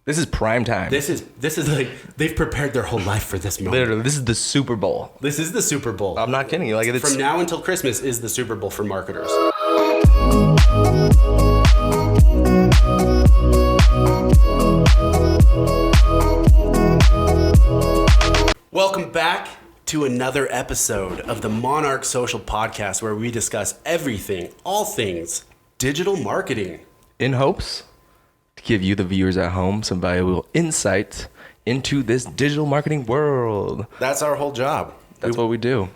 This is prime time. This is like they've prepared their whole life for this moment. Literally, this is the Super Bowl. This is the Super Bowl. I'm not kidding you. Like, it's from now until Christmas is the Super Bowl for marketers. Welcome back to another episode of the Monarch Social Podcast, where we discuss everything, all things digital marketing. in hopes to give you, the viewers at home, some valuable insight into this digital marketing world. That's our whole job. That's what we do.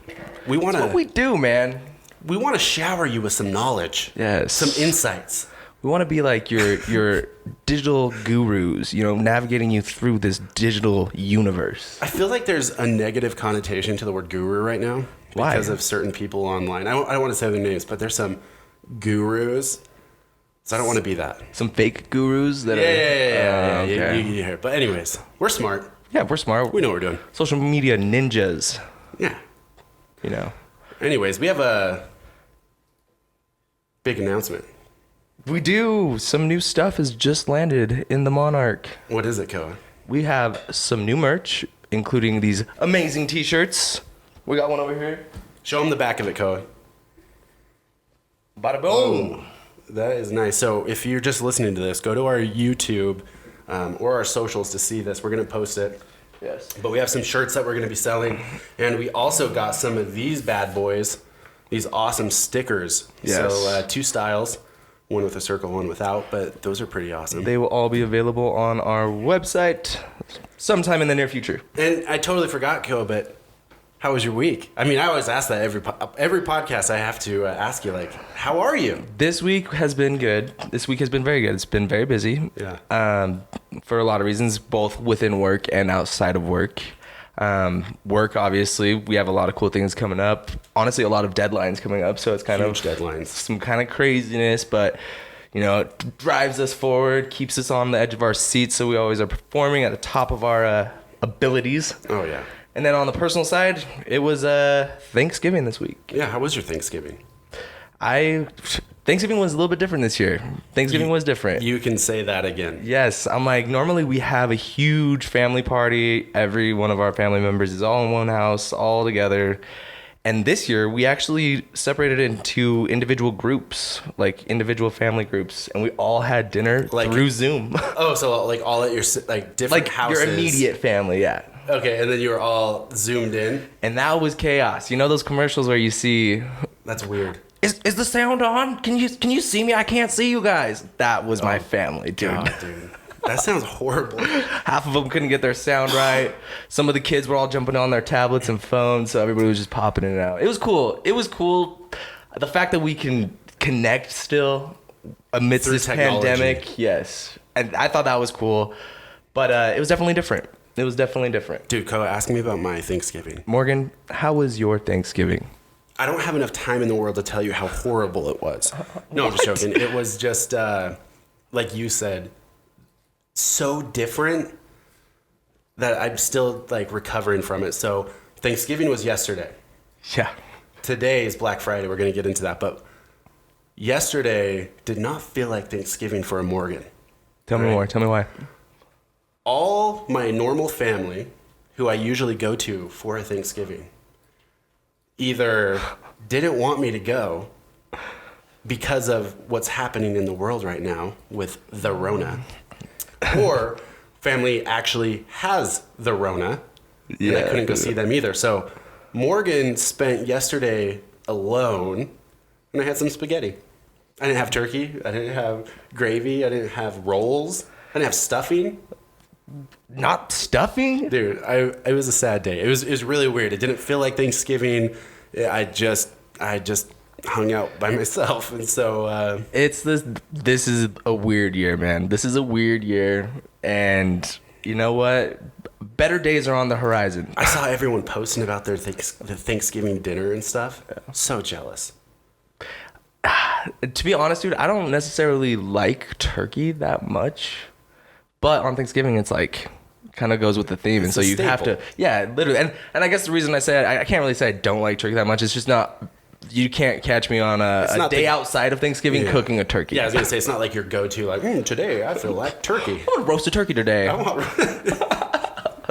We want That's what we do, man. We want to shower you with some knowledge. Yes. Some insights. We want to be like your digital gurus, you know, navigating you through this digital universe. I feel like there's a negative connotation to the word guru right now. Why? Because of certain people online. I don't want to say their names, but there's some gurus. So I don't want to be that. Some fake gurus that Yeah. okay. You hear. But anyways, we're smart. Yeah, we're smart. We know what we're doing. Social media ninjas, Yeah. you know. Anyways, we have a big announcement. We do. Some new stuff has just landed in the Monarch. What is it, Koa? We have some new merch, including these amazing t-shirts. We got one over here. Show them the back of it, Koa. Bada boom. That is nice. So if you're just listening to this, go to our YouTube or our socials to see this. We're going to post it. Yes. But we have some shirts that we're going to be selling. And we also got some of these bad boys, these awesome stickers. Yes. So two styles, one with a circle, one without. But those are pretty awesome. They will all be available on our website sometime in the near future. And I totally forgot, Koa, but how was your week? I mean, I always ask that every podcast. I have to ask you, like, how are you? This week has been good. This week has been very good. It's been very busy. Yeah. For a lot of reasons, both within work and outside of work. Work, obviously, we have a lot of cool things coming up. Honestly, a lot of deadlines coming up. So it's kind Huge of deadlines. some kind of craziness, but you know, it drives us forward, keeps us on the edge of our seats. So we always are performing at the top of our abilities. Oh, yeah. And then on the personal side, it was Thanksgiving this week. Yeah, how was your Thanksgiving? Thanksgiving was a little bit different this year. Thanksgiving was different. You can say that again. Yes, I'm like, normally we have a huge family party. Every one of our family members is all in one house, all together. And this year, we actually separated into individual groups, like individual family groups, and we all had dinner through Zoom. Oh, so like all at your different houses. Your immediate family, yeah. Okay, and then you were all zoomed in. And that was chaos. You know those commercials where you see, That's weird. Is the sound on? Can you see me? I can't see you guys. That was my family, dude. God, dude. That sounds horrible. Half of them couldn't get their sound right. Some of the kids were all jumping on their tablets and phones, so everybody was just popping in and out. It was cool. The fact that we can connect still amidst Through this technology. pandemic, yes. And I thought that was cool. But it was definitely different. It was definitely different. Dude, Koa, ask me about my Thanksgiving. Morgan, how was your Thanksgiving? I don't have enough time in the world to tell you how horrible it was. No, I'm just joking. It was just, like you said, so different that I'm still like recovering from it. So Thanksgiving was yesterday. Yeah. Today is Black Friday. We're going to get into that. But yesterday did not feel like Thanksgiving for a Morgan. Tell me more. Tell me why. All my normal family, who I usually go to for a Thanksgiving, either didn't want me to go because of what's happening in the world right now with the Rona, or family actually has the Rona, and I couldn't go see them either. So Morgan spent yesterday alone, and I had some spaghetti. I didn't have turkey. I didn't have gravy. I didn't have rolls. I didn't have stuffing. Not stuffing? Dude, it was a sad day. It was really weird. It didn't feel like Thanksgiving. I just hung out by myself, and so This is a weird year, man. This is a weird year, and you know what? Better days are on the horizon. I saw everyone posting about their Thanksgiving dinner and stuff. So jealous. To be honest, dude, I don't necessarily like turkey that much, but on Thanksgiving, it's like kind of goes with the theme, and so you have to, yeah, literally. And I guess the reason I say I can't really say I don't like turkey that much. It's just not you can't catch me on a day outside of Thanksgiving cooking a turkey. Yeah, I was gonna say it's not like your go-to. Like today I feel like turkey. I want to roast a turkey today.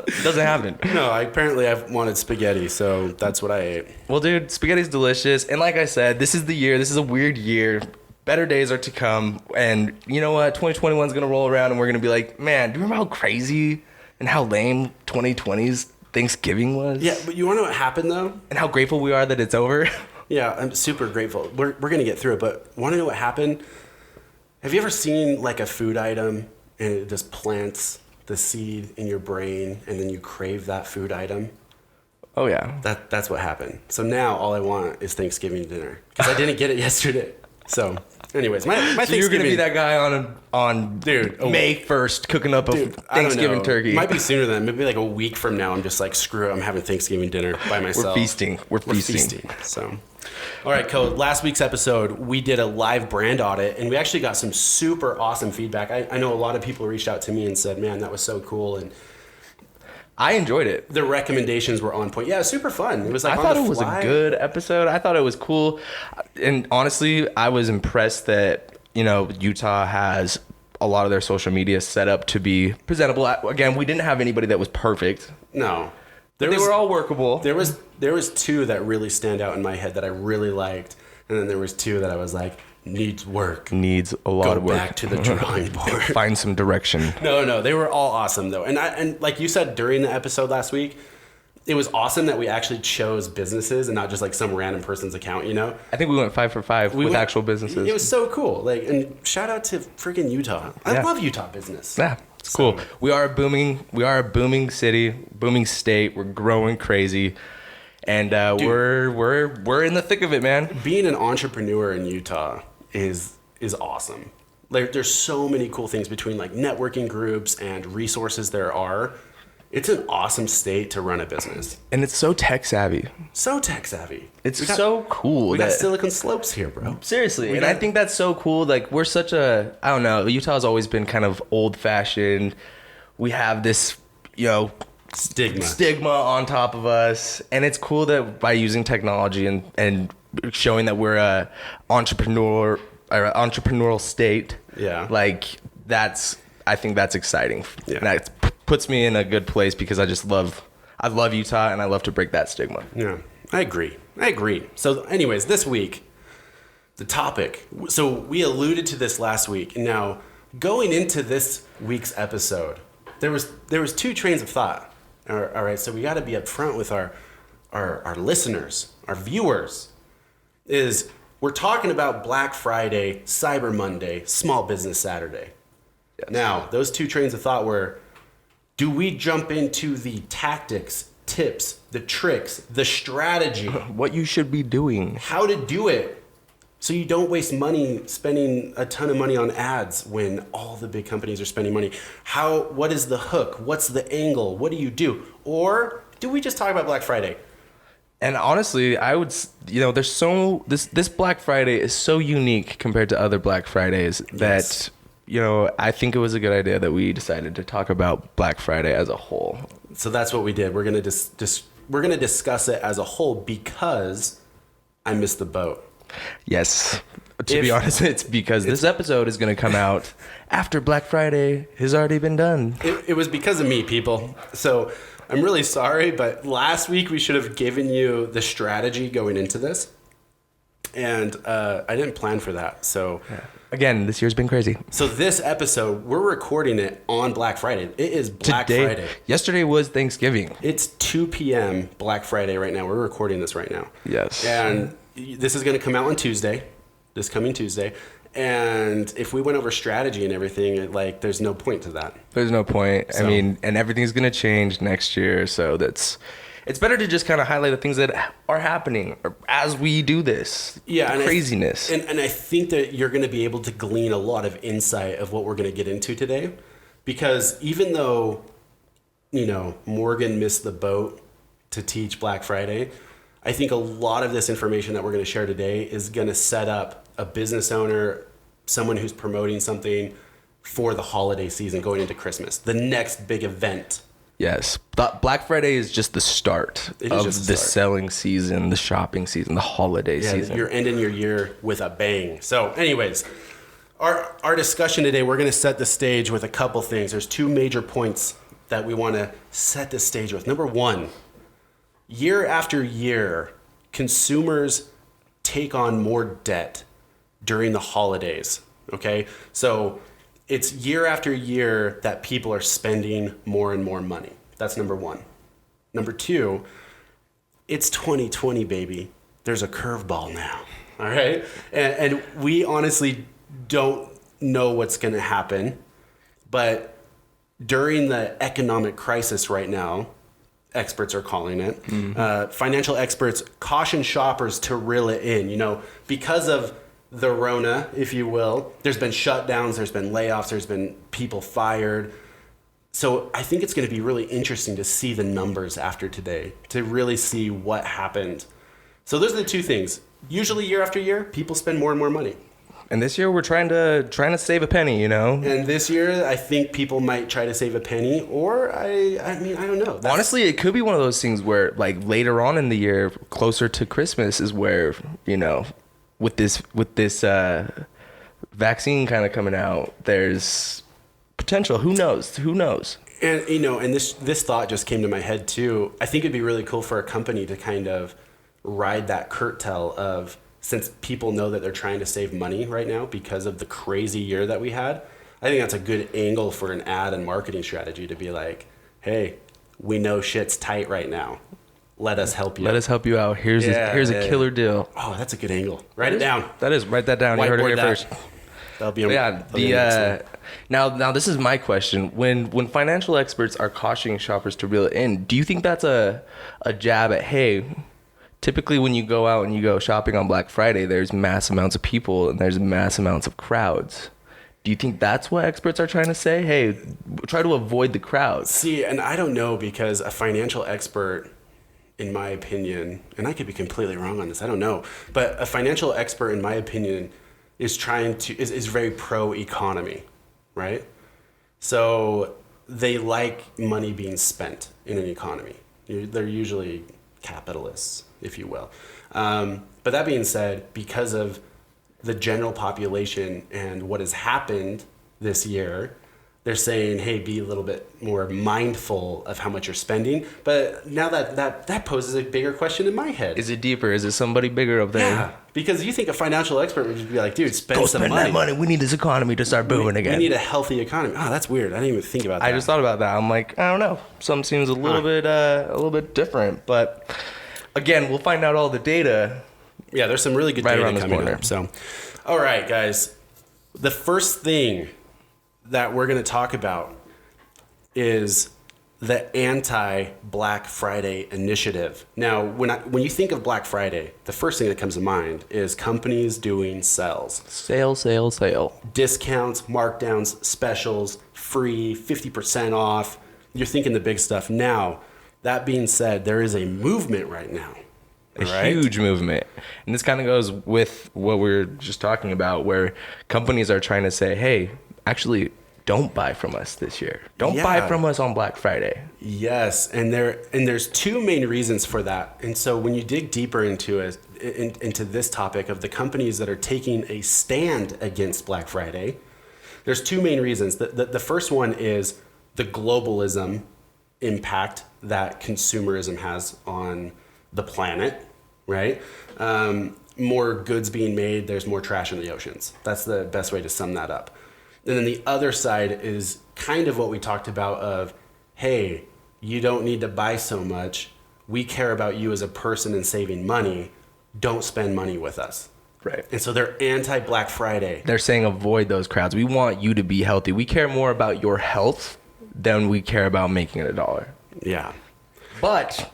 It doesn't happen. No, I've wanted spaghetti, so that's what I ate. Well, dude, spaghetti's delicious. And like I said, this is the year. This is a weird year. Better days are to come. And you know what? 2021 is going to roll around and we're going to be like, man, do you remember how crazy and how lame 2020's Thanksgiving was? Yeah, but you want to know what happened, though? And how grateful we are that it's over? Yeah, I'm super grateful. We're going to get through it, but want to know what happened? Have you ever seen like a food item and it just plants the seed in your brain and then you crave that food item? Oh, yeah. That's what happened. So now all I want is Thanksgiving dinner because I didn't get it yesterday. So, anyways, my so Thanksgiving... you're going to be that guy on May 1st cooking up a Thanksgiving turkey. It might be sooner than that. Maybe like a week from now, I'm just like, screw it, I'm having Thanksgiving dinner by myself. We're feasting. So, all right, Code. Last week's episode, we did a live brand audit, and we actually got some super awesome feedback. I know a lot of people reached out to me and said, man, that was so cool, and I enjoyed it. The recommendations were on point. Yeah, super fun. It was like I thought it was a good episode. I thought it was cool. And honestly, I was impressed that, Utah has a lot of their social media set up to be presentable. Again, we didn't have anybody that was perfect. No. They were all workable. There was two that really stand out in my head that I really liked. And then there was two that I was like, needs work. Needs a lot of work. Go back to the drawing board. Find some direction. No, they were all awesome though. And like you said during the episode last week, it was awesome that we actually chose businesses and not just like some random person's account, I think we went 5 for 5 with actual businesses. It was so cool. Like, and shout out to freaking Utah. I love Utah business. Yeah, it's cool. We are a booming city, booming state. We're growing crazy. And dude, we're in the thick of it, man. Being an entrepreneur in Utah is awesome. Like, there's so many cool things between like networking groups and resources there are. It's an awesome state to run a business. And it's so tech savvy. It's so cool. We got Silicon Slopes here, bro. Seriously. I think that's so cool. Like, we're such I don't know, Utah's always been kind of old fashioned. We have this, stigma on top of us. And it's cool that by using technology and showing that we're a entrepreneurial state. Yeah. Like, I think that's exciting. Yeah. And that puts me in a good place because I love Utah and I love to break that stigma. Yeah, I agree. So anyways, this week, the topic. So we alluded to this last week. And now going into this week's episode, there was two trains of thought. All right. So we got to be upfront with our listeners, our viewers, is we're talking about Black Friday, Cyber Monday, Small Business Saturday. Yes. Now, those two trains of thought were, do we jump into the tactics, tips, the tricks, the strategy? What you should be doing. How to do it so you don't waste money spending a ton of money on ads when all the big companies are spending money. What is the hook? What's the angle? What do you do? Or do we just talk about Black Friday? And honestly, I would, there's this Black Friday is so unique compared to other Black Fridays that... Yes. I think it was a good idea that we decided to talk about Black Friday as a whole. So that's what we did. We're gonna we're gonna discuss it as a whole because I missed the boat. Yes. To be honest, it's because this episode is gonna come out after Black Friday has already been done. It was because of me, people. So I'm really sorry, but last week we should have given you the strategy going into this, and I didn't plan for that. So. Yeah. Again, this year's been crazy. So this episode, we're recording it on Black Friday. It is Black Friday. Yesterday was Thanksgiving. It's 2 p.m. Black Friday right now. We're recording this right now. Yes. And this is going to come out on Tuesday, this coming Tuesday. And if we went over strategy and everything, there's no point to that. There's no point. So, and everything's going to change next year. So it's better to just kind of highlight the things that are happening as we do this. Yeah, craziness. And I think that you're going to be able to glean a lot of insight of what we're going to get into today. Because even though, Morgan missed the boat to teach Black Friday, I think a lot of this information that we're going to share today is going to set up a business owner, someone who's promoting something for the holiday season going into Christmas, the next big event Yes. Black Friday is just the start It is of just the the start. selling season, the shopping season, the holiday Yeah, season. you're ending your year with a bang. So, anyways, our discussion today, we're going to set the stage with a couple things. There's two major points that we want to set the stage with. Number one, year after year, consumers take on more debt during the holidays. Okay? So, it's year after year that people are spending more and more money. That's number one. Number two, it's 2020, baby. There's a curveball now. All right? And we honestly don't know what's going to happen. But during the economic crisis right now, experts are calling it, financial experts caution shoppers to reel it in. You know, because of the Rona, if you will, there's been shutdowns, there's been layoffs, there's been people fired. So I think it's going to be really interesting to see the numbers after today, to really see what happened. So those are the two things. Usually year after year, people spend more and more money. And this year we're trying to save a penny, you know? And this year, I think people might try to save a penny, or I mean, I don't know. Honestly, it could be one of those things where, like, later on in the year, closer to Christmas, is where, you know, with this vaccine kind of coming out, there's potential. Who knows? Who knows? And you know, and this thought just came to my head too. I think it'd be really cool for a company to kind of ride that curtail of, since people know that they're trying to save money right now because of the crazy year that we had. I think that's a good angle for an ad and marketing strategy to be like, hey, we know shit's tight right now. Let us help you. Let us help you out. Here's a killer deal. Oh, that's a good angle. Write it down. That is, write that down. You heard it Whiteboard here that. first. That'll be a, Yeah. that'll be a next one. Now this is my question. When financial experts are cautioning shoppers to reel it in, do you think that's a jab at, hey, typically when you go out and you go shopping on Black Friday, there's mass amounts of people and there's mass amounts of crowds. Do you think that's what experts are trying to say? Hey, try to avoid the crowds. See, and I don't know, because a financial expert, in my opinion, and I could be completely wrong on this, I don't know, but a financial expert, in my opinion, is very pro economy, right? So they like money being spent in an economy. They're usually capitalists, if you will. But that being said, because of the general population and what has happened this year, they're saying, hey, be a little bit more mindful of how much you're spending. But now that poses a bigger question in my head. Is it deeper? Is it somebody bigger up there? Yeah, because you think a financial expert would just be like, dude, spend Go some spend money. that money. We need this economy to start booming again. We need a healthy economy. Oh, that's weird. I didn't even think about that. I just thought about that. I'm like, I don't know. Something seems a little bit different. But again, we'll find out all the data. Yeah, there's some really good Right data around this coming corner. up. So, all right, guys. The first thing that we're going to talk about is the anti-Black Friday initiative. Now, when you think of Black Friday, the first thing that comes to mind is companies doing sales. Sale. Discounts, markdowns, specials, free, 50% off. You're thinking the big stuff. Now, that being said, there is a movement right now. A right? huge movement. And this kind of goes with what we are just talking about, where companies are trying to say, hey, actually, don't buy from us this year. Don't buy from us on Black Friday. Yes, and there's two main reasons for that. And so when you dig deeper into this topic of the companies that are taking a stand against Black Friday, there's two main reasons. The first one is the globalism impact that consumerism has on the planet, right? More goods being made, there's more trash in the oceans. That's the best way to sum that up. And then the other side is kind of what we talked about of, hey, you don't need to buy so much. We care about you as a person and saving money. Don't spend money with us. Right. And so they're anti-Black Friday. They're saying avoid those crowds. We want you to be healthy. We care more about your health than we care about making it $1. Yeah. But,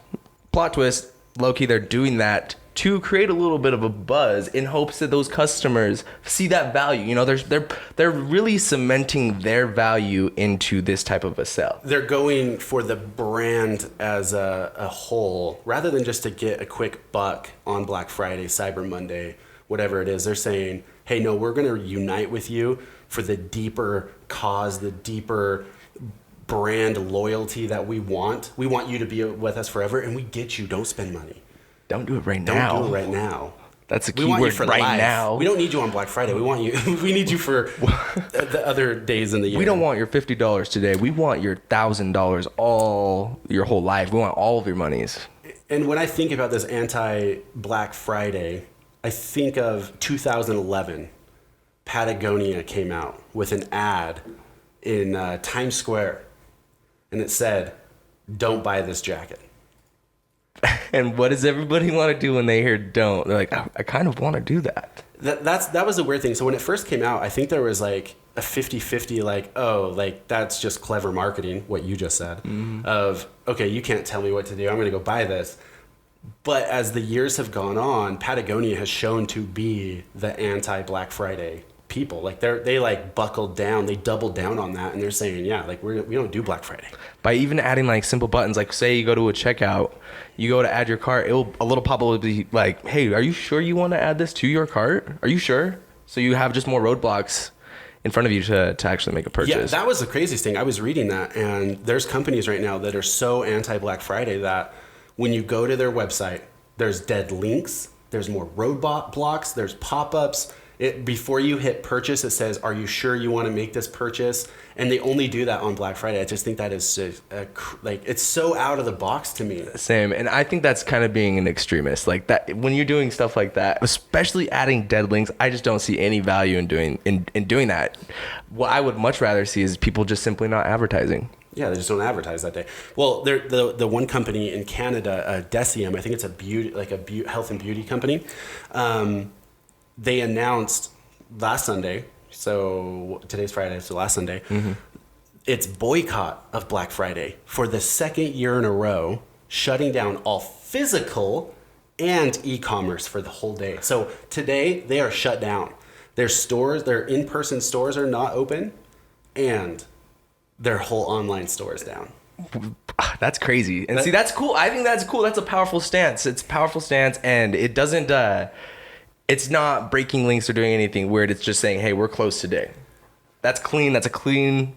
plot twist, low-key, they're doing that to create a little bit of a buzz in hopes that those customers see that value. You know, they're really cementing their value into this type of a sale. They're going for the brand as a whole, rather than just to get a quick buck on Black Friday, Cyber Monday, whatever it is. They're saying, hey, no, we're going to unite with you for the deeper cause, the deeper brand loyalty that we want. We want you to be with us forever, and we get you. Don't spend money. Don't do it right now. Don't do it right now. That's a We key want you word, for right life. now. We don't need you on Black Friday. We want you. We need you for the other days in the year. We don't want your $50 today. We want your $1,000 all your whole life. We want all of your monies. And when I think about this anti-Black Friday, I think of 2011. Patagonia came out with an ad in Times Square, and it said, "Don't buy this jacket." And what does everybody want to do when they hear "don't"? They're like, I kind of want to do that. That was a weird thing. So when it first came out, I think there was like a 50-50, like, oh, like that's just clever marketing, what you just said, of, okay, you can't tell me what to do. I'm going to go buy this. But as the years have gone on, Patagonia has shown to be the anti-Black Friday people. Like they like buckled down, they doubled down on that, and they're saying, yeah, like we don't do Black Friday. By even adding like simple buttons, like say you go to a checkout, you go to add your cart, a little pop-up will be like, hey, are you sure you want to add this to your cart? Are you sure? So you have just more roadblocks in front of you to actually make a purchase. Yeah, that was the craziest thing. I was reading that, and there's companies right now that are so anti-Black Friday that when you go to their website, there's dead links, there's more roadblocks, there's pop-ups. Before you hit purchase, it says, are you sure you want to make this purchase? And they only do that on Black Friday. I just think that is like, it's so out of the box to me. Same. And I think that's kind of being an extremist. Like that, when you're doing stuff like that, especially adding dead links, I just don't see any value in doing that. What I would much rather see is people just simply not advertising. Yeah, they just don't advertise that day. Well, the one company in Canada, Deciem, I think it's a health and beauty company. They announced last Sunday, so today's Friday, so last Sunday, its boycott of Black Friday for the second year in a row, shutting down all physical and e-commerce for the whole day. So today they are shut down. Their stores, their in-person stores are not open, and their whole online store is down. That's crazy. And see, that's cool. I think that's cool. That's a powerful stance. It's a powerful stance, and it doesn't... it's not breaking links or doing anything weird. It's just saying, hey, we're closed today. That's clean. That's a clean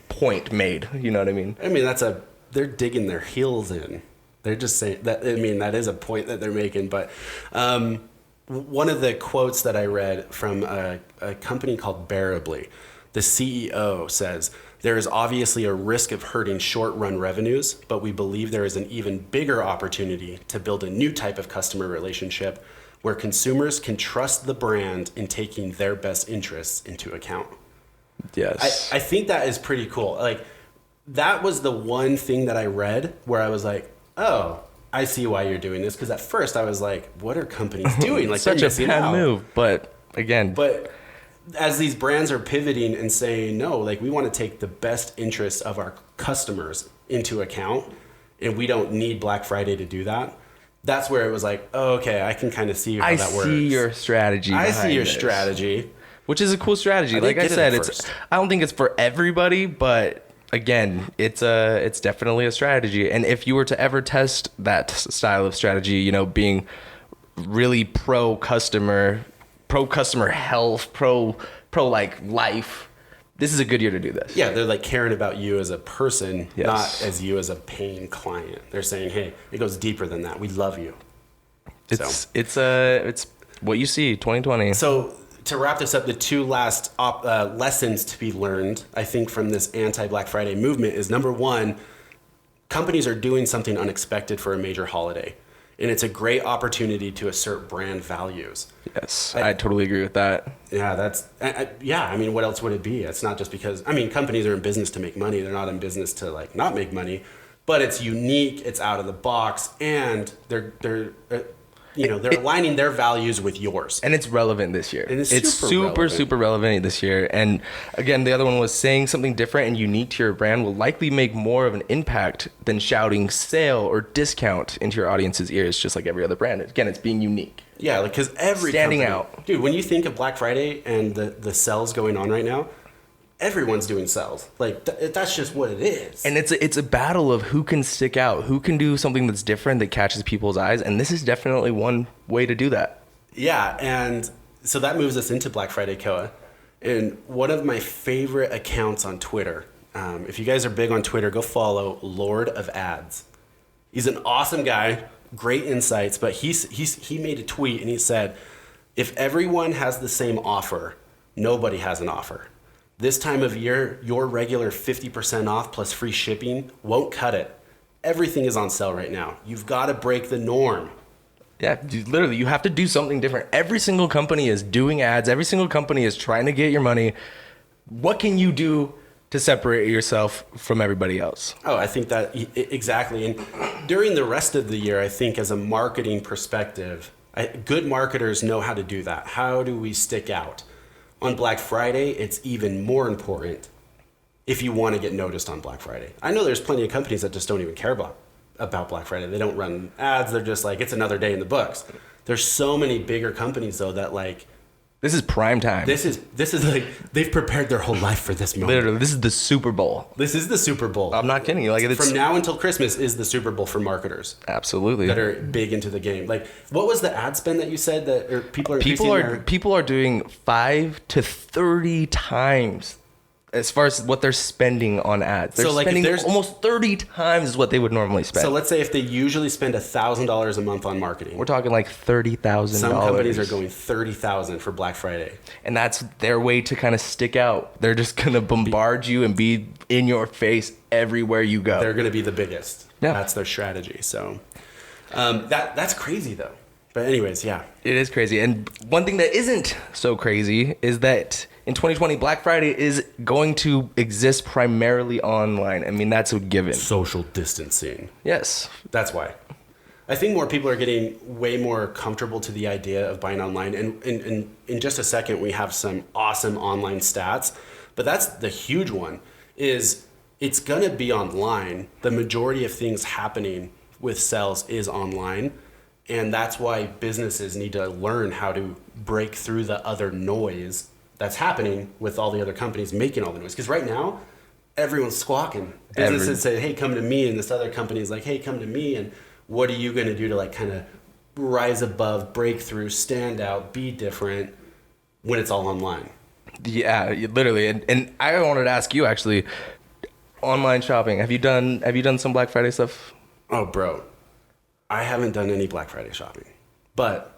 point made. You know what I mean? I mean, they're digging their heels in. They're just saying that. I mean, that is a point that they're making. But one of the quotes that I read from a company called Bearably, the CEO says, there is obviously a risk of hurting short-run revenues, but we believe there is an even bigger opportunity to build a new type of customer relationship where consumers can trust the brand in taking their best interests into account. Yes. I think that is pretty cool. Like, that was the one thing that I read where I was like, oh, I see why you're doing this. Because at first I was like, what are companies doing? Like, such a bad move. But again... as these brands are pivoting and saying, no, like we want to take the best interests of our customers into account, and we don't need Black Friday to do that. That's where it was like, oh, okay, I can kind of see how that works. I see your strategy. I see your strategy. Which is a cool strategy. Like I said, I don't think it's for everybody, but again, it's definitely a strategy. And if you were to ever test that style of strategy, you know, being really pro customer health, pro like life, this is a good year to do this. Yeah, they're like caring about you as a person, yes, not as you as a paying client. They're saying, hey, it goes deeper than that. We love you. It's what you see, 2020. So to wrap this up, the two last lessons to be learned, I think, from this anti-Black Friday movement is, number one, companies are doing something unexpected for a major holiday. And it's a great opportunity to assert brand values. Yes, I totally agree with that. Yeah, I mean, what else would it be? It's not just because, I mean, companies are in business to make money. They're not in business to like not make money, but it's unique, it's out of the box, and they're aligning their values with yours. And it's relevant this year. And it's super relevant this year. And again, the other one was saying something different and unique to your brand will likely make more of an impact than shouting sale or discount into your audience's ears, just like every other brand. Again, it's being unique. Yeah, like, because every standing company, out. Dude, when you think of Black Friday and the sales going on right now, everyone's doing sales. Like, that's just what it is. And it's a battle of who can stick out, who can do something that's different that catches people's eyes. And this is definitely one way to do that. Yeah, and so that moves us into Black Friday, Koa. And one of my favorite accounts on Twitter If you guys are big on Twitter, go follow Lord of Ads. He's an awesome guy, great insights, but he made a tweet and he said, if everyone has the same offer, nobody has an offer. This time of year, your regular 50% off plus free shipping won't cut it. Everything is on sale right now. You've got to break the norm. Yeah, literally, you have to do something different. Every single company is doing ads. Every single company is trying to get your money. What can you do to separate yourself from everybody else? Oh, I think that exactly. And during the rest of the year, I think as a marketing perspective, good marketers know how to do that. How do we stick out? On Black Friday, it's even more important if you want to get noticed on Black Friday. I know there's plenty of companies that just don't even care about Black Friday. They don't run ads. They're just like, it's another day in the books. There's so many bigger companies, though, that like, this is prime time. This is like they've prepared their whole life for this moment. Literally, this is the Super Bowl. This is the Super Bowl. I'm not kidding you. Like, it's from now until Christmas is the Super Bowl for marketers. Absolutely. That are big into the game. Like, what was the ad spend that you said that people are doing 5 to 30 times as far as what they're spending on ads. They're spending almost 30 times what they would normally spend. So let's say if they usually spend $1,000 a month on marketing, we're talking like $30,000. Some companies are going $30,000 for Black Friday, and that's their way to kind of stick out. They're just gonna bombard you and be in your face everywhere you go. They're gonna be the biggest. Yeah, that's their strategy. So that's crazy though. But anyways, yeah, it is crazy. And one thing that isn't so crazy is that in 2020, Black Friday is going to exist primarily online. I mean, that's a given. Social distancing. Yes. That's why. I think more people are getting way more comfortable to the idea of buying online. And in just a second, we have some awesome online stats. But that's the huge one, is it's going to be online. The majority of things happening with sales is online. And that's why businesses need to learn how to break through the other noise that's happening with all the other companies making all the noise. Because right now, everyone's squawking. Businesses say, hey, come to me. And this other company is like, hey, come to me. And what are you going to do to like kind of rise above, break through, stand out, be different when it's all online? Yeah, literally. And I wanted to ask you, actually, online shopping. Have you done some Black Friday stuff? Oh, bro. I haven't done any Black Friday shopping. But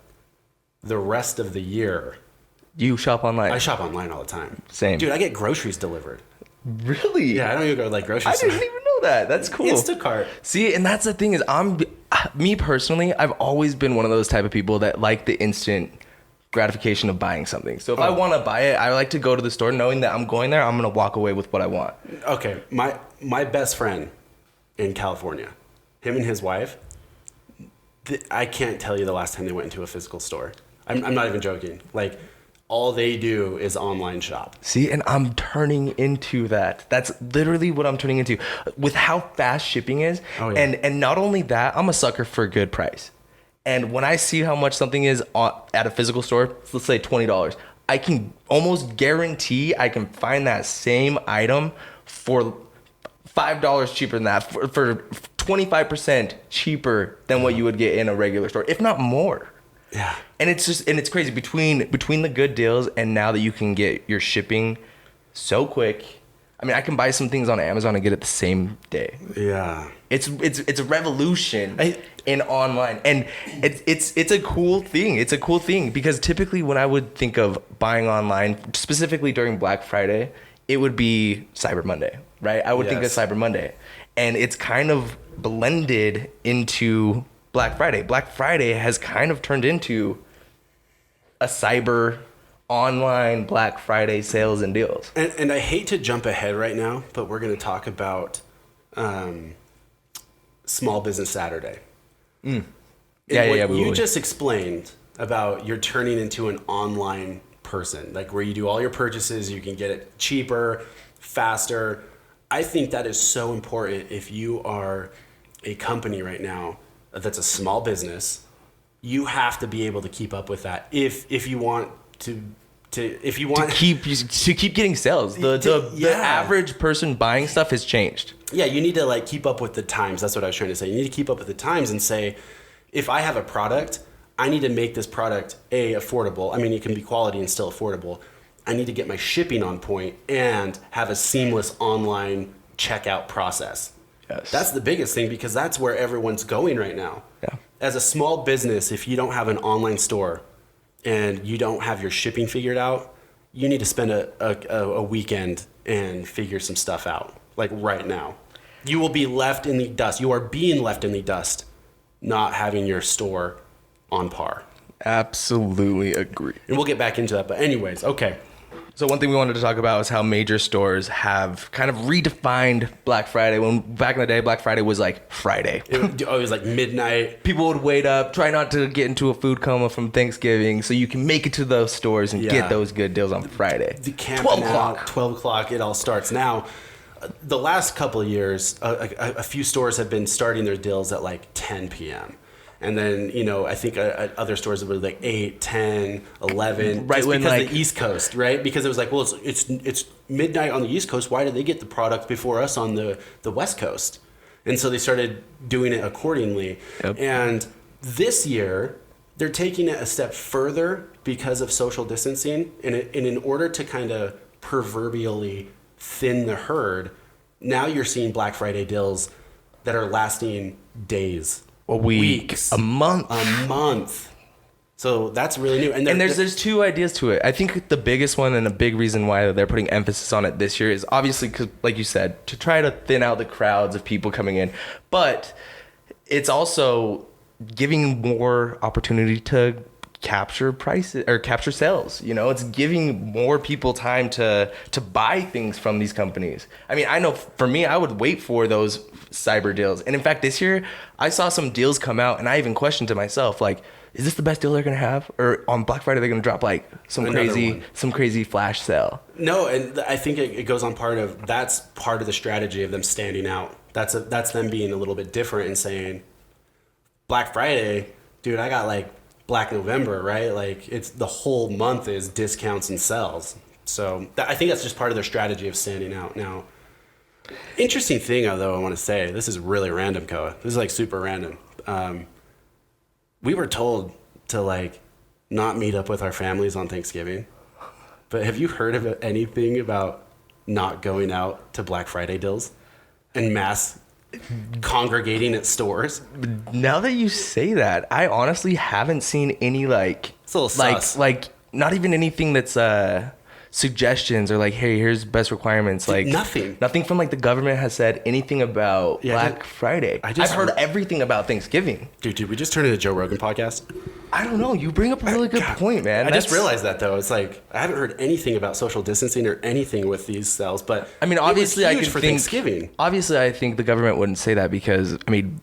the rest of the year... You shop online? I shop online all the time. Same. Dude, I get groceries delivered. Really? Yeah, I don't even go to like grocery stores. I didn't even know that. That's cool. Instacart. See, and that's the thing is me personally, I've always been one of those type of people that like the instant gratification of buying something. So if I want to buy it, I like to go to the store knowing that I'm going there, I'm going to walk away with what I want. Okay. My best friend in California, him and his wife, I can't tell you the last time they went into a physical store. I'm not even joking. Like, all they do is online shop. See, and I'm turning into that. That's literally what I'm turning into. With how fast shipping is, and not only that, I'm a sucker for a good price. And when I see how much something is at a physical store, let's say $20, I can almost guarantee I can find that same item for $5 cheaper than that, for 25% cheaper than what you would get in a regular store, if not more. Yeah. And it's crazy between the good deals and now that you can get your shipping so quick. I mean, I can buy some things on Amazon and get it the same day. Yeah. It's a revolution in online, and it's a cool thing. It's a cool thing because typically when I would think of buying online, specifically during Black Friday, it would be Cyber Monday, right? I would think of Cyber Monday, and it's kind of blended into Black Friday. Black Friday has kind of turned into a cyber online Black Friday sales and deals. And I hate to jump ahead right now, but we're going to talk about Small Business Saturday. Yeah. You just explained about you're turning into an online person, like where you do all your purchases, you can get it cheaper, faster. I think that is so important if you are a company right now that's a small business. You have to be able to keep up with that if you want to keep getting sales. The average person buying stuff has changed. Yeah, you need to like keep up with the times. That's what I was trying to say. You need to keep up with the times and say, if I have a product, I need to make this product affordable. I mean, it can be quality and still affordable. I need to get my shipping on point and have a seamless online checkout process. Yes. That's the biggest thing because that's where everyone's going right now. Yeah. As a small business, if you don't have an online store and you don't have your shipping figured out, you need to spend a weekend and figure some stuff out, like right now. You will be left in the dust. You are being left in the dust, not having your store on par. Absolutely agree. And we'll get back into that. But anyways, okay. So one thing we wanted to talk about is how major stores have kind of redefined Black Friday. When back in the day, Black Friday was like Friday. It was like midnight. People would wait up, try not to get into a food coma from Thanksgiving, so you can make it to those stores and get those good deals on Friday. The camping 12 o'clock. out, 12 o'clock, it all starts. Now, the last couple of years, a few stores have been starting their deals at like 10 p.m. And then, I think other stores were like 8, 10, 11. Right, just when because like the East Coast, right? Because it was like, well, it's midnight on the East Coast. Why did they get the product before us on the West Coast? And so they started doing it accordingly. Yep. And this year, they're taking it a step further because of social distancing. And in order to kind of proverbially thin the herd, now you're seeing Black Friday deals that are lasting days. a week, Weeks. a month. A month. So that's really new. And There's two ideas to it. I think the biggest one and a big reason why they're putting emphasis on it this year is obviously because, like you said, to try to thin out the crowds of people coming in. But it's also giving more opportunity to capture prices or capture sales. It's giving more people time to buy things from these companies. I mean, I know for me, I would wait for those cyber deals. And in fact, this year I saw some deals come out and I even questioned to myself, like, is this the best deal they're going to have? Or on Black Friday, they're going to drop like some crazy flash sale. No, and I think it goes on that's part of the strategy of them standing out. That's them being a little bit different and saying, Black Friday, dude, I got like Black November, right? Like it's the whole month is discounts and sales. So I think that's just part of their strategy of standing out. Now, interesting thing though, I want to say, this is really random, Koa. This is like super random. We were told to like not meet up with our families on Thanksgiving, but have you heard of anything about not going out to Black Friday deals and mass congregating at stores? Now that you say that, I honestly haven't seen any It's a little sus. like not even anything that's suggestions or like, hey, here's best requirements. Like nothing from like the government has said anything about Black Friday. I've heard everything about Thanksgiving. Dude, did we just turn into a Joe Rogan podcast? I don't know. You bring up a really good point, man. I just realized that though. It's like I haven't heard anything about social distancing or anything with these sales, but I mean, obviously, I could think Thanksgiving. Obviously, I think the government wouldn't say that because I mean,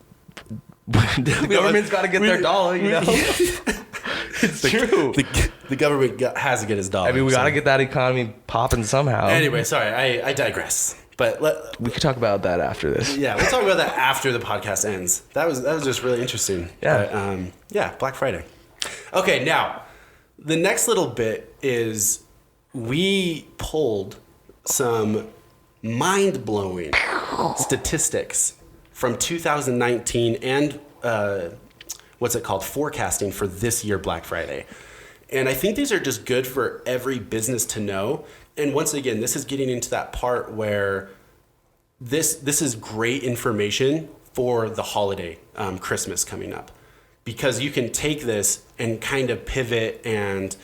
the government's got to get their dollar, It's true. The government has to get his dollar. I mean, we got to get that economy popping somehow. Anyway, sorry, I digress. But we could talk about that after this. Yeah, we'll talk about that after the podcast ends. That was just really interesting. Yeah. But, Black Friday. Okay, now the next little bit is we pulled some mind-blowing statistics from 2019 and forecasting for this year Black Friday. And I think these are just good for every business to know. And once again, this is getting into that part where this is great information for the holiday, Christmas coming up. Because you can take this and kind of pivot and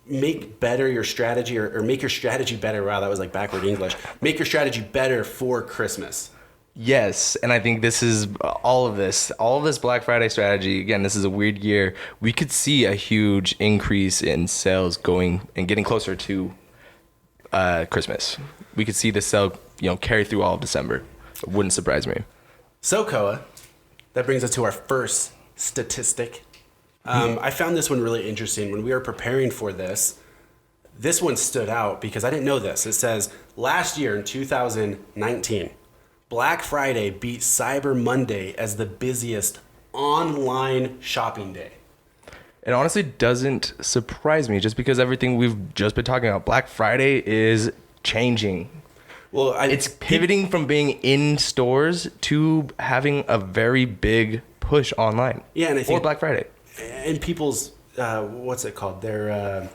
make better your strategy or make your strategy better. Wow, that was like backward English. Make your strategy better for Christmas. Yes, and I think this is all of this Black Friday strategy. Again, this is a weird year. We could see a huge increase in sales going and getting closer to Christmas. We could see the sale, carry through all of December. It wouldn't surprise me. So, Koa, that brings us to our first statistic. I found this one really interesting. When we were preparing for this one stood out because I didn't know this. It says, last year in 2019, Black Friday beat Cyber Monday as the busiest online shopping day. It honestly doesn't surprise me just because everything we've just been talking about. Black Friday is changing. Well, it's pivoting from being in stores to having a very big push online. Yeah, and I think or Black Friday. And people's what's it called? Their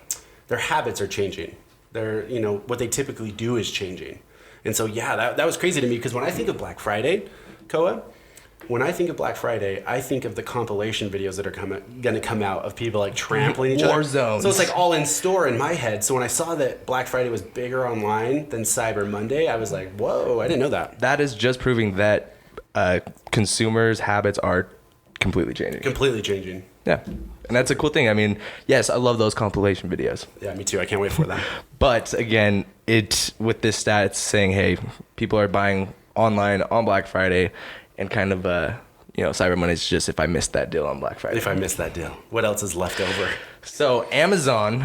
their habits are changing. Their, what they typically do is changing. And so, yeah, that was crazy to me, because when I think of Black Friday, Koa, when I think of Black Friday, I think of the compilation videos that are going to come out of people like trampling each other. War zones. So it's like all in store in my head. So when I saw that Black Friday was bigger online than Cyber Monday, I was like, whoa, I didn't know that. That is just proving that consumers' habits are completely changing. Completely changing. Yeah. And that's a cool thing. I mean, yes, I love those compilation videos. Yeah, me too. I can't wait for that. But again, with this stat, it's saying, hey, people are buying online on Black Friday, and kind of, Cyber Monday is just if I missed that deal on Black Friday. If I missed that deal. What else is left over? So Amazon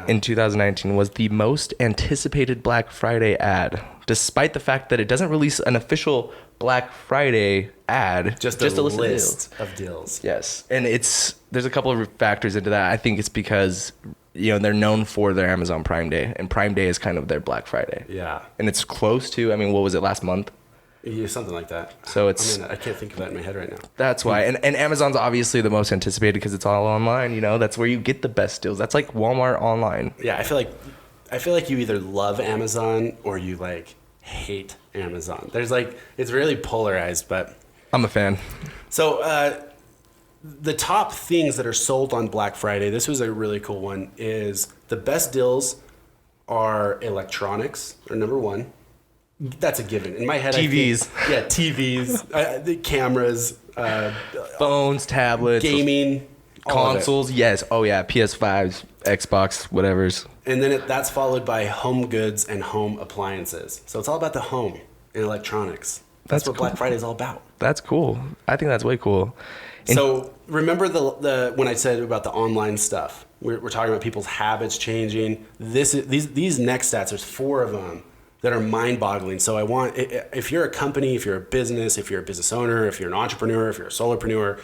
in 2019 was the most anticipated Black Friday ad, despite the fact that it doesn't release an official Black Friday ad. Just a list of deals. Yes. And there's a couple of factors into that. I think it's because, they're known for their Amazon Prime Day, and Prime Day is kind of their Black Friday. Yeah. And it's close to, what was it, last month? Yeah, something like that. So I can't think of that in my head right now. That's why. And Amazon's obviously the most anticipated because it's all online, That's where you get the best deals. That's like Walmart online. Yeah, I feel like you either love Amazon or you hate Amazon. There's it's really polarized, but I'm a fan. So the top things that are sold on Black Friday, this was a really cool one, is the best deals are electronics, are number one. That's a given. In my head, TVs. TVs, the cameras, phones, tablets, gaming, consoles. Yes. Oh yeah, PS5s, Xbox, whatever's. And then that's followed by home goods and home appliances. So it's all about the home and electronics. That's what cool. Black Friday is all about. That's cool. I think that's way cool. So remember the when I said about the online stuff, we're talking about people's habits changing. These next stats, there's 4 of them that are mind-boggling. So if you're a company, if you're a business, if you're a business owner, if you're an entrepreneur, if you're a solopreneur,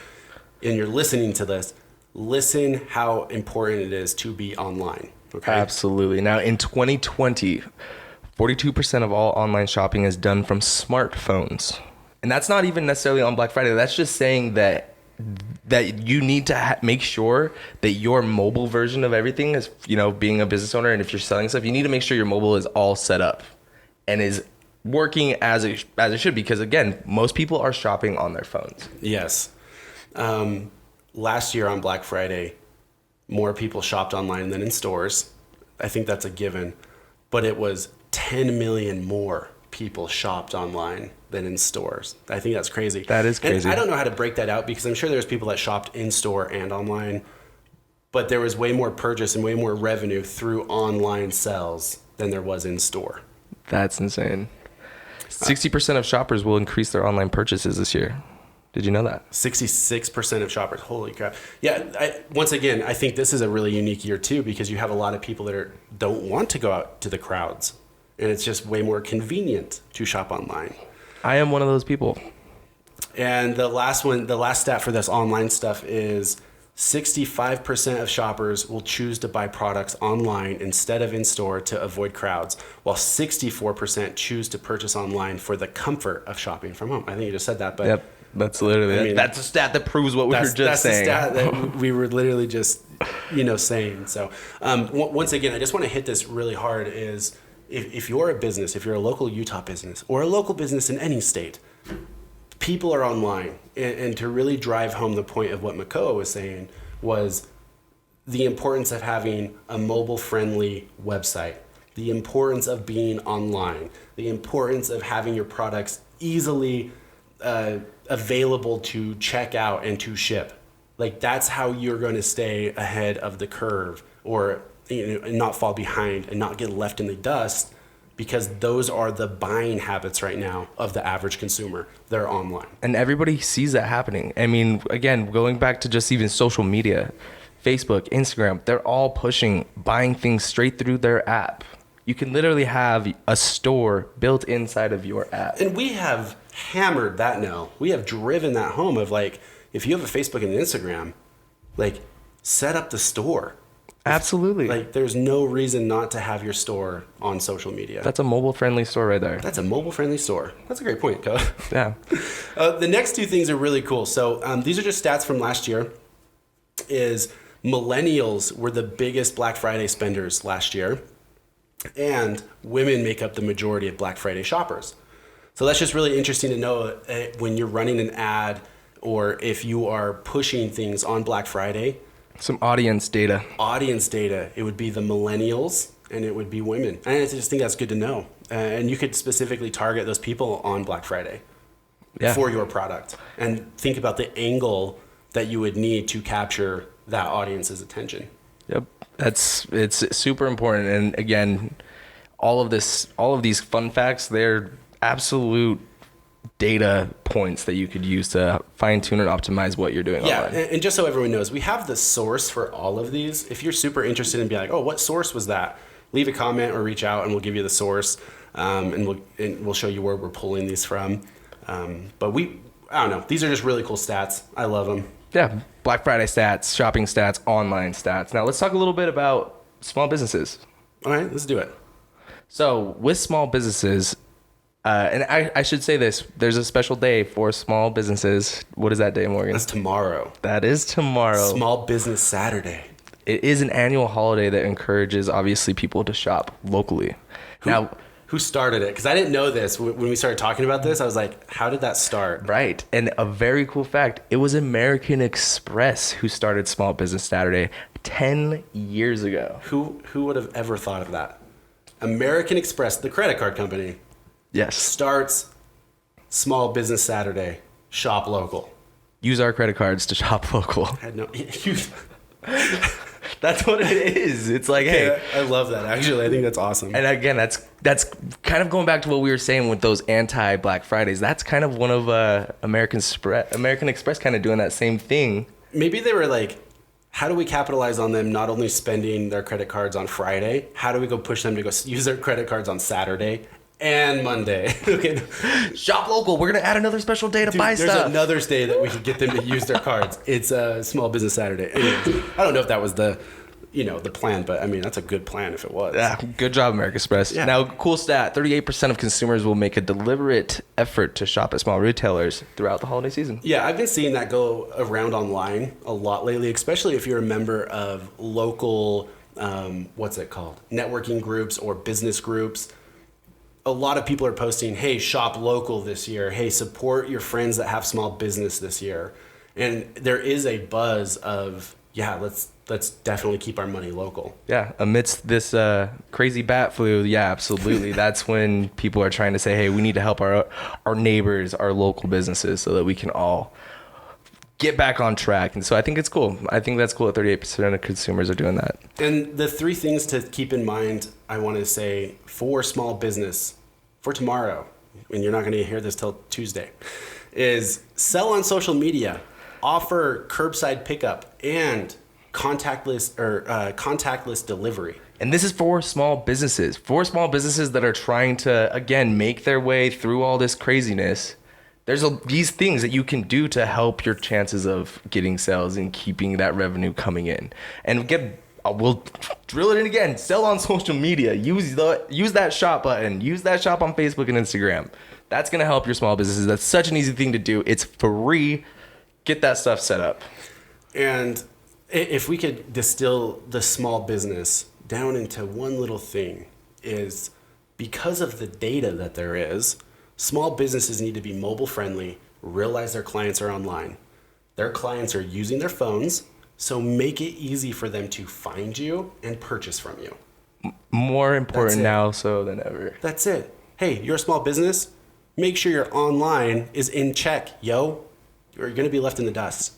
and you're listening to this, listen how important it is to be online. Okay? Absolutely. Now, in 2020, 42% of all online shopping is done from smartphones. And that's not even necessarily on Black Friday. That's just saying that you need to make sure that your mobile version of everything is, being a business owner, and if you're selling stuff, you need to make sure your mobile is all set up and is working as it should, because again, most people are shopping on their phones. Yes. Last year on Black Friday, more people shopped online than in stores. I think that's a given, but it was 10 million more people shopped online than in stores. I think that's crazy. That is crazy. And I don't know how to break that out, because I'm sure there's people that shopped in store and online, but there was way more purchase and way more revenue through online sales than there was in store. That's insane. 60% of shoppers will increase their online purchases this year. Did you know that? 66% of shoppers. Holy crap. Yeah. Once again, I think this is a really unique year too, because you have a lot of people that don't want to go out to the crowds, and it's just way more convenient to shop online. I am one of those people. And the last stat for this online stuff is 65% of shoppers will choose to buy products online instead of in store to avoid crowds, while 64% choose to purchase online for the comfort of shopping from home. I think you just said that, but yep, that's literally that's a stat that proves what we were just saying. That's the stat that we were literally just saying. So once again, I just want to hit this really hard is if you're a business, if you're a local Utah business or a local business in any state, people are online, and to really drive home the point of what Makoa was saying was the importance of having a mobile-friendly website, the importance of being online, the importance of having your products easily available to check out and to ship. That's how you're going to stay ahead of the curve, or and not fall behind and not get left in the dust. Because those are the buying habits right now of the average consumer. They're online. And everybody sees that happening. I mean, again, going back to just even social media, Facebook, Instagram, they're all pushing buying things straight through their app. You can literally have a store built inside of your app. And we have hammered that now. We have driven that home of if you have a Facebook and an Instagram, set up the store. Absolutely. There's no reason not to have your store on social media. That's a mobile-friendly store right there. That's a mobile-friendly store. That's a great point, Ko. Yeah. The next 2 things are really cool. So these are just stats from last year. Is Millennials were the biggest Black Friday spenders last year, and women make up the majority of Black Friday shoppers. So that's just really interesting to know when you're running an ad or if you are pushing things on Black Friday. Some audience data. It would be the millennials and it would be women. And I just think that's good to know. And you could specifically target those people on Black Friday for your product and think about the angle that you would need to capture that audience's attention. Yep. It's super important. And again, all of these fun facts, they're absolute data points that you could use to fine tune and optimize what you're doing online. And just so everyone knows, we have the source for all of these. If you're super interested in being like, oh, what source was that? Leave a comment or reach out and we'll give you the source. And we'll show you where we're pulling these from. But I don't know. These are just really cool stats. I love them. Yeah. Black Friday stats, shopping stats, online stats. Now let's talk a little bit about small businesses. All right, let's do it. So with small businesses, and I should say this, there's a special day for small businesses. What is that day, Morgan? That's tomorrow. That is tomorrow. Small Business Saturday. It is an annual holiday that encourages, obviously, people to shop locally. Who started it? Because I didn't know this. When we started talking about this, I was like, how did that start? Right. And a very cool fact, it was American Express who started Small Business Saturday 10 years ago. Who would have ever thought of that? American Express, the credit card company, yes, starts Small Business Saturday, shop local. Use our credit cards to shop local. I had no... That's what it is. It's like, hey, I love that. Actually, I think that's awesome. And again, that's kind of going back to what we were saying with those anti-Black Fridays. That's kind of one of American Express kind of doing that same thing. Maybe they were like, how do we capitalize on them not only spending their credit cards on Friday? How do we go push them to go use their credit cards on Saturday and Monday? Okay. Shop local. We're gonna add another special day to buy there's stuff. There's another day that we could get them to use their cards. It's Small Business Saturday. Anyways, I don't know if that was the plan, but I mean that's a good plan if it was. Yeah, good job, American Express. Yeah. Now, cool stat: 38% of consumers will make a deliberate effort to shop at small retailers throughout the holiday season. Yeah, I've been seeing that go around online a lot lately, especially if you're a member of local, what's it called, networking groups or business groups. A lot of people are posting, hey, shop local this year. Hey, support your friends that have small business this year. And there is a buzz of, yeah, let's definitely keep our money local. Yeah, amidst this crazy bat flu, yeah, absolutely. That's when people are trying to say, hey, we need to help our neighbors, our local businesses, so that we can all get back on track. And so I think it's cool. I think that's cool that 38% of consumers are doing that. And the three things to keep in mind, I want to say, for small business for tomorrow, and you're not going to hear this till Tuesday, is sell on social media, offer curbside pickup, and contactless delivery. And this is for small businesses that are trying to, again, make their way through all this craziness. There's these things that you can do to help your chances of getting sales and keeping that revenue coming in. And we'll drill it in again. Sell on social media. Use that shop button. Use that shop on Facebook and Instagram. That's going to help your small businesses. That's such an easy thing to do. It's free. Get that stuff set up. And if we could distill the small business down into one little thing, is because of the data that there is, small businesses need to be mobile friendly, realize their clients are online. Their clients are using their phones, so make it easy for them to find you and purchase from you. More important now so than ever. That's it. Hey, you're a small business? Make sure your online is in check, yo. You're going to be left in the dust.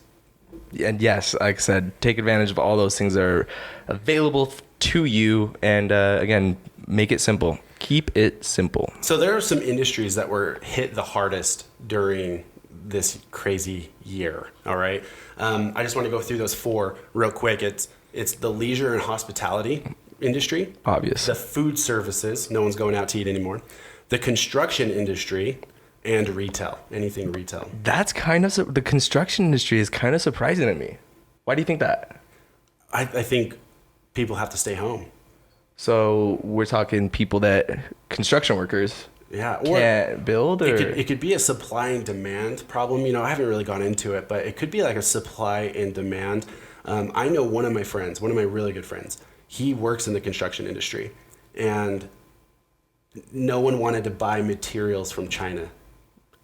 And yes, like I said, take advantage of all those things that are available to you. And again, make it simple. Keep it simple. So there are some industries that were hit the hardest during this crazy year. All right. I just want to go through those four real quick. It's the leisure and hospitality industry. Obvious. The food services. No one's going out to eat anymore. The construction industry. And retail. Anything retail. That's kind of... The construction industry is kind of surprising to me. Why do you think that? I think people have to stay home. So we're talking people that... Construction workers... Yeah, or can't build, or it could be a supply and demand problem. I haven't really gone into it, but it could be like a supply and demand. I know one of my friends, one of my really good friends, he works in the construction industry, and no one wanted to buy materials from China.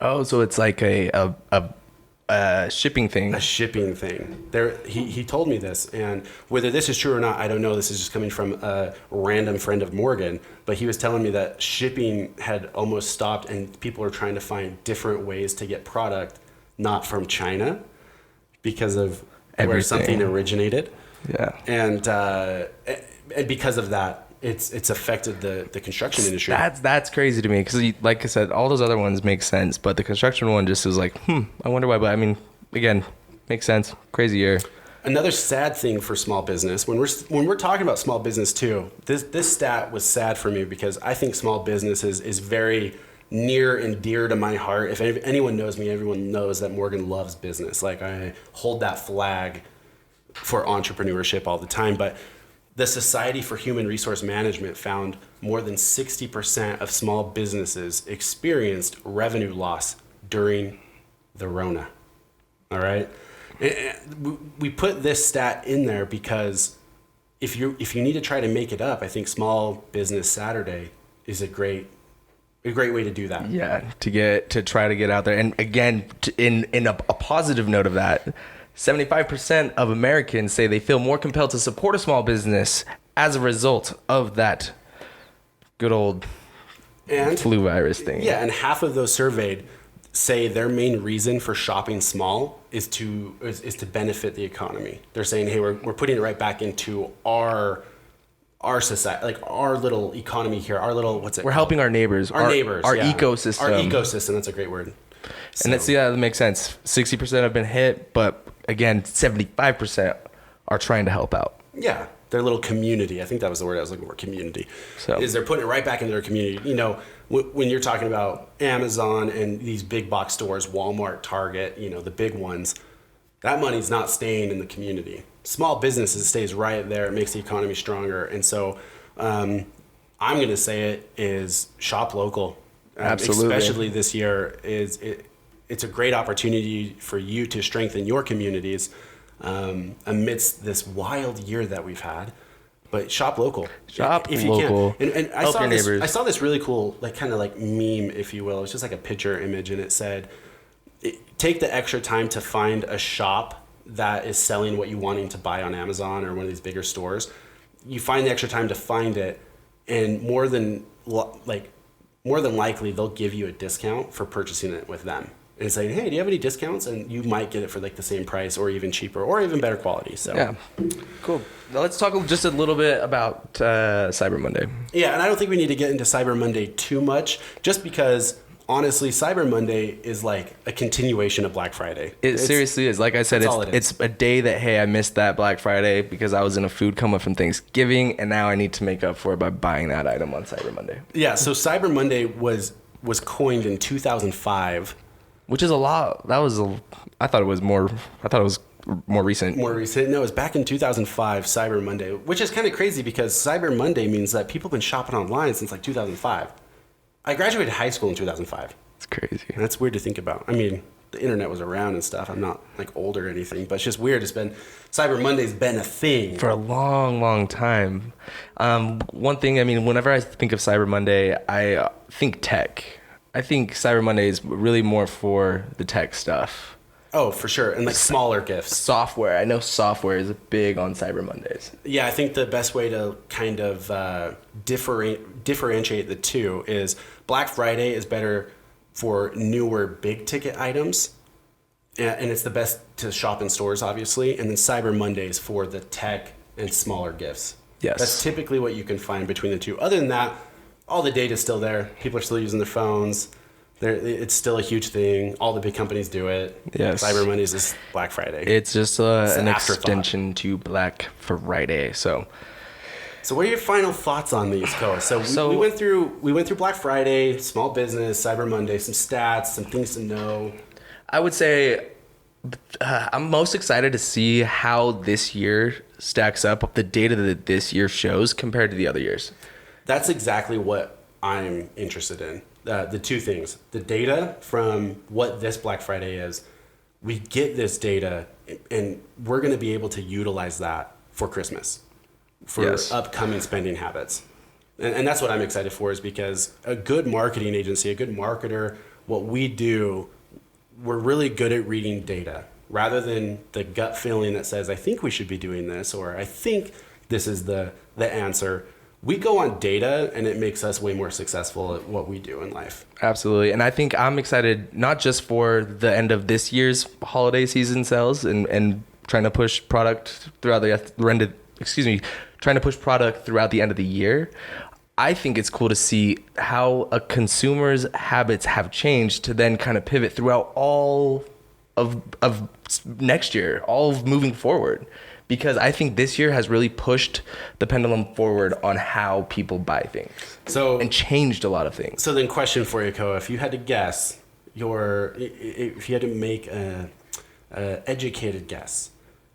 Oh, so it's like a shipping thing. A shipping thing. He told me this, and whether this is true or not, I don't know. This is just coming from a random friend of Morgan, but he was telling me that shipping had almost stopped, and people are trying to find different ways to get product not from China because of where something originated. Yeah. And because of that, it's affected the construction industry. That's crazy to me because, like I said, all those other ones make sense, but the construction one just was like, I wonder why. But I mean, again, makes sense. Crazy year. Another sad thing for small business, when we're talking about small business too, this stat was sad for me because I think small business is very near and dear to my heart. If anyone knows me, everyone knows that Morgan loves business. Like, I hold that flag for entrepreneurship all the time, but the Society for Human Resource Management found more than 60% of small businesses experienced revenue loss during the Rona. All right? We put this stat in there because if you need to try to make it up, I think Small Business Saturday is a great way to do that. Yeah, to try to get out there. And again, in a positive note of that, 75% of Americans say they feel more compelled to support a small business as a result of that good old flu virus thing. Yeah, and half of those surveyed say their main reason for shopping small is to benefit the economy. They're saying, hey, we're putting it right back into our society, like our little economy here, our little, what's it We're called? helping our neighbors. Our ecosystem. Our ecosystem, that's a great word. So. And that makes sense. 60% have been hit, but again, 75% are trying to help out. Yeah, their little community. I think that was the word I was looking for, community. So is they're putting it right back into their community. You know, when you're talking about Amazon and these big box stores, Walmart, Target, the big ones, that money's not staying in the community. Small businesses stays right there. It makes the economy stronger. And so I'm going to say it is shop local. Absolutely. Especially this year, it's a great opportunity for you to strengthen your communities amidst this wild year that we've had. But shop local. Shop if local. You can. And help your neighbors. I saw this really cool, kind of meme, if you will. It's just like a picture image, and it said, take the extra time to find a shop that is selling what you wanting to buy on Amazon or one of these bigger stores. You find the extra time to find it, and more than likely they'll give you a discount for purchasing it with them and saying, hey, do you have any discounts? And you might get it for the same price or even cheaper or even better quality. So yeah, cool. Now let's talk just a little bit about Cyber Monday. Yeah, and I don't think we need to get into Cyber Monday too much, just because honestly, Cyber Monday is like a continuation of Black Friday. It seriously is. Like I said, it's a day that, hey, I missed that Black Friday because I was in a food coma from Thanksgiving, and now I need to make up for it by buying that item on Cyber Monday. Yeah, so Cyber Monday was coined in 2005. Which is a lot. I thought it was more recent. More recent? No, it was back in 2005, Cyber Monday, which is kind of crazy because Cyber Monday means that people have been shopping online since 2005. I graduated high school in 2005. It's crazy. And that's weird to think about. I mean, the internet was around and stuff. I'm not old or anything, but it's just weird. Cyber Monday's been a thing for a long, long time. One thing, I mean, whenever I think of Cyber Monday, I think tech. I think Cyber Monday is really more for the tech stuff. Oh, for sure. And smaller gifts. Software. I know software is big on Cyber Mondays. Yeah, I think the best way to kind of differentiate the two is Black Friday is better for newer big ticket items. And it's the best to shop in stores, obviously. And then Cyber Monday is for the tech and smaller gifts. Yes. That's typically what you can find between the two. Other than that, all the data's still there. People are still using their phones. It's still a huge thing. All the big companies do it. Yes. Cyber Monday is just Black Friday. It's just an extension to Black Friday. So what are your final thoughts on these, Koa? So we went through Black Friday, small business, Cyber Monday, some stats, some things to know. I would say I'm most excited to see how this year stacks up, the data that this year shows compared to the other years. That's exactly what I'm interested in. The two things, the data from what this Black Friday is, we get this data and we're going to be able to utilize that for Christmas, for upcoming spending habits. And that's what I'm excited for, is because a good marketing agency, a good marketer, what we do, we're really good at reading data rather than the gut feeling that says, I think we should be doing this, or I think this is the answer. We go on data, and it makes us way more successful at what we do in life. Absolutely. And I think I'm excited not just for the end of this year's holiday season sales and trying to push product throughout trying to push product throughout the end of the year. I think it's cool to see how a consumer's habits have changed to then kind of pivot throughout all of next year, all of moving forward. Because I think this year has really pushed the pendulum forward on how people buy things. And changed a lot of things. So then, question for you, Koa. If you had to guess, if you had to make a educated guess,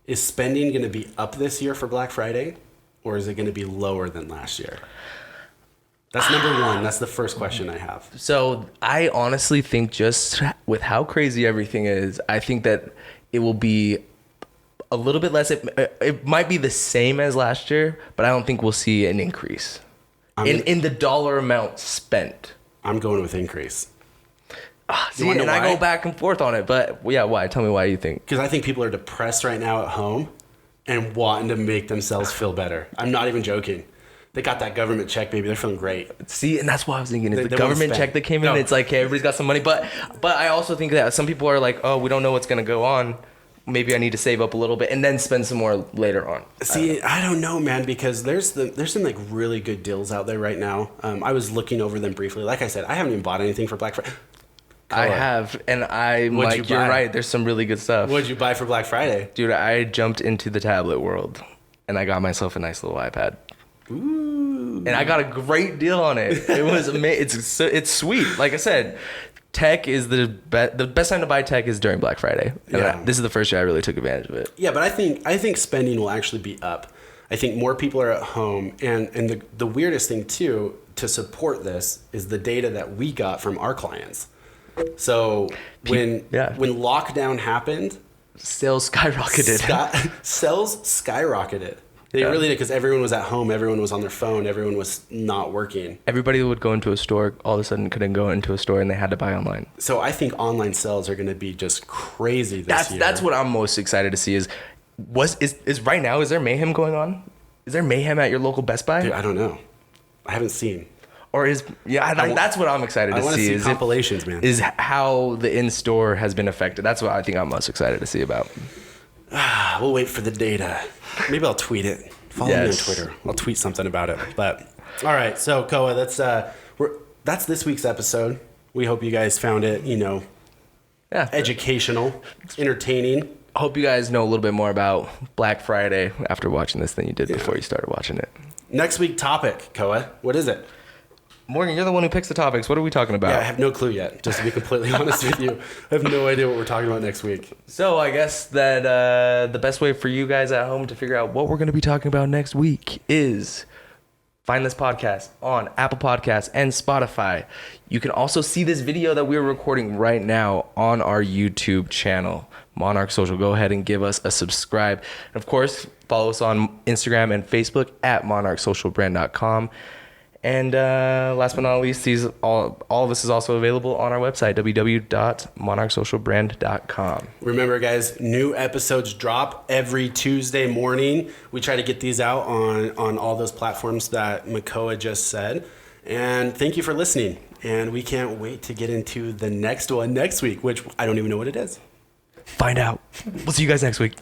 is spending going to be up this year for Black Friday, or is it going to be lower than last year? That's number one. That's the first question I have. So I honestly think, just with how crazy everything is, I think that it will be a little bit less. It might be the same as last year, but I don't think we'll see an increase in the dollar amount spent. I'm going with increase. See, and I go back and forth on it, but yeah, why? Tell me why you think. Because I think people are depressed right now at home and wanting to make themselves feel better. I'm not even joking. They got that government check, baby. They're feeling great. See, and that's what I was thinking. It's the government check that came in. It's like, hey, everybody's got some money. But I also think that some people are like, oh, we don't know what's going to go on. Maybe I need to save up a little bit and then spend some more later on. See, I don't know, man, because there's some like really good deals out there right now. I was looking over them briefly. Like I said, I haven't even bought anything for Black Friday. I have, and you're right. There's some really good stuff. What'd you buy for Black Friday? Dude, I jumped into the tablet world, and I got myself a nice little iPad. Ooh. And I got a great deal on it. It was amazing. It's sweet. Like I said, tech is the best time to buy tech is during Black Friday. And this is the first year I really took advantage of it. Yeah, but I think spending will actually be up. I think more people are at home, and the weirdest thing too, to support this, is the data that we got from our clients. So when lockdown happened, sales skyrocketed. Sales skyrocketed. They really did, because everyone was at home, everyone was on their phone, everyone was not working. Everybody would go into a store, all of a sudden couldn't go into a store, and they had to buy online. So I think online sales are going to be just crazy this year. That's what I'm most excited to see is right now, is there mayhem going on? Is there mayhem at your local Best Buy? Dude, I don't know. I haven't seen. Or that's what I'm excited to see. I want to see compilations, man. Is how the in-store has been affected. That's what I think I'm most excited to see about. We'll wait for the data. Maybe I'll tweet it. Follow me on Twitter. I'll tweet something about it. But all right, so Koa, that's this week's episode. We hope you guys found it, educational, entertaining. I hope you guys know a little bit more about Black Friday after watching this than you did before you started watching it. Next week topic, Koa. What is it? Morgan, you're the one who picks the topics. What are we talking about? Yeah, I have no clue yet, just to be completely honest with you. I have no idea what we're talking about next week. So I guess that the best way for you guys at home to figure out what we're going to be talking about next week is find this podcast on Apple Podcasts and Spotify. You can also see this video that we're recording right now on our YouTube channel, Monarch Social. Go ahead and give us a subscribe. And of course, follow us on Instagram and Facebook at monarchsocialbrand.com. And last but not least, all of this is also available on our website, www.monarchsocialbrand.com. Remember, guys, new episodes drop every Tuesday morning. We try to get these out on all those platforms that Makoa just said. And thank you for listening. And we can't wait to get into the next one next week, which I don't even know what it is. Find out. We'll see you guys next week.